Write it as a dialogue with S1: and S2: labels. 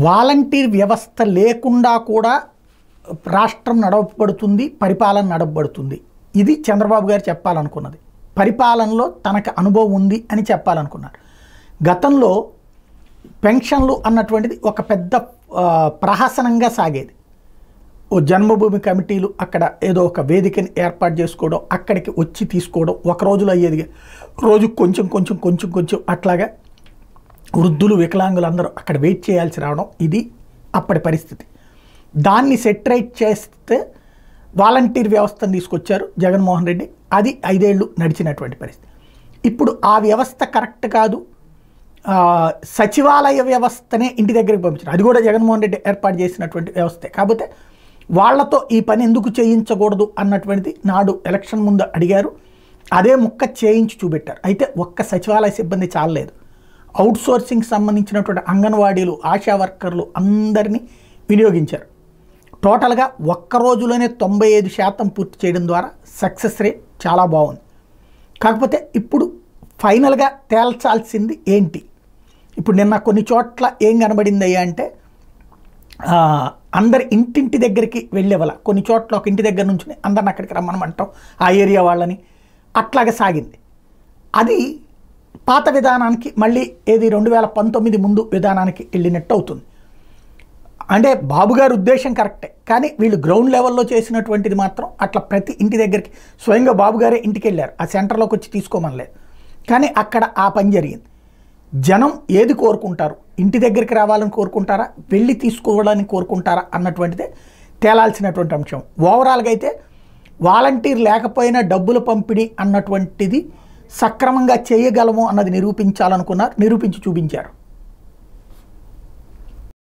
S1: Volunteer వ్యవస్థ లేకుండా కూడా రాష్ట్రం నడపబడుతుంది, పరిపాలన నడపబడుతుంది. ఇది చంద్రబాబు గారు చెప్పాలనుకున్నది. పరిపాలనలో తనకు అనుభవం ఉంది అని చెప్పాలనుకున్నారు. గతంలో పెన్షన్లు అన్నటువంటిది ఒక పెద్ద ప్రహసనంగా సాగేది. ఓ జన్మభూమి కమిటీలు అక్కడ ఏదో ఒక వేదికని ఏర్పాటు చేసుకోవడం, అక్కడికి వచ్చి తీసుకోవడం, ఒక రోజులో అయ్యేది రోజు కొంచెం కొంచెం కొంచెం కొంచెం అట్లాగా వృద్ధులు వికలాంగులు అందరూ అక్కడ వెయిట్ చేయాల్సి రావడం, ఇది అప్పటి పరిస్థితి. దాన్ని సెటరైట్ చేస్తే వాలంటీర్ వ్యవస్థను తీసుకొచ్చారు జగన్మోహన్ రెడ్డి. అది 5 ఏళ్ళు నడిచినటువంటి పరిస్థితి. ఇప్పుడు ఆ వ్యవస్థ కరెక్ట్ కాదు, సచివాలయ వ్యవస్థనే ఇంటి దగ్గరికి పంపించారు. అది కూడా జగన్మోహన్ రెడ్డి ఏర్పాటు చేసినటువంటి వ్యవస్థే. కాకపోతే వాళ్లతో ఈ పని ఎందుకు చేయించకూడదు అన్నటువంటిది నాడు ఎలక్షన్ ముందు అడిగారు. అదే ముక్క చేయించి చూపెట్టారు. అయితే ఒక్క సచివాలయ సిబ్బంది చాలలేదు. అవుట్సోర్సింగ్ సంబంధించినటువంటి అంగన్వాడీలు, ఆశా వర్కర్లు అందరినీ వినియోగించారు. టోటల్గా ఒక్క రోజులోనే 95% పూర్తి చేయడం ద్వారా సక్సెస్ రేట్ చాలా బాగుంది. కాకపోతే ఇప్పుడు ఫైనల్గా తేల్చాల్సింది ఏంటి? ఇప్పుడు నిన్న కొన్ని చోట్ల ఏం కనబడిందయ్యా అంటే అందరి ఇంటింటి దగ్గరికి వెళ్ళేవాళ్ళ, కొన్ని చోట్ల ఒక ఇంటి దగ్గర నుంచి అందరిని అక్కడికి రమ్మనమంటాం ఆ ఏరియా వాళ్ళని, అట్లాగే సాగింది. అది పాత విధానానికి మళ్ళీ ఏది 2019 ముందు విధానానికి వెళ్ళినట్టు అవుతుంది. అంటే బాబు గారి ఉద్దేశం కరెక్టే, కానీ వీళ్ళు గ్రౌండ్ లెవెల్లో చేసినటువంటిది మాత్రం అట్లా ప్రతి ఇంటి దగ్గరికి స్వయంగా బాబు గారే ఇంటికి వెళ్ళారు, ఆ సెంటర్లోకి వచ్చి తీసుకోమనలేదు. కానీ అక్కడ ఆ పని జరిగింది. జనం ఏది కోరుకుంటారు, ఇంటి దగ్గరికి రావాలని కోరుకుంటారా, వెళ్ళి తీసుకోవాలని కోరుకుంటారా అన్నటువంటిదే తేలాల్సినటువంటి అంశం. ఓవరాల్గా అయితే వాలంటీర్ లేకపోయినా డబ్బుల పంపిణీ అన్నటువంటిది సక్రమంగా చేయగలము అన్నది నిరూపించాలనుకున్నారు, నిరూపించి చూపించారు.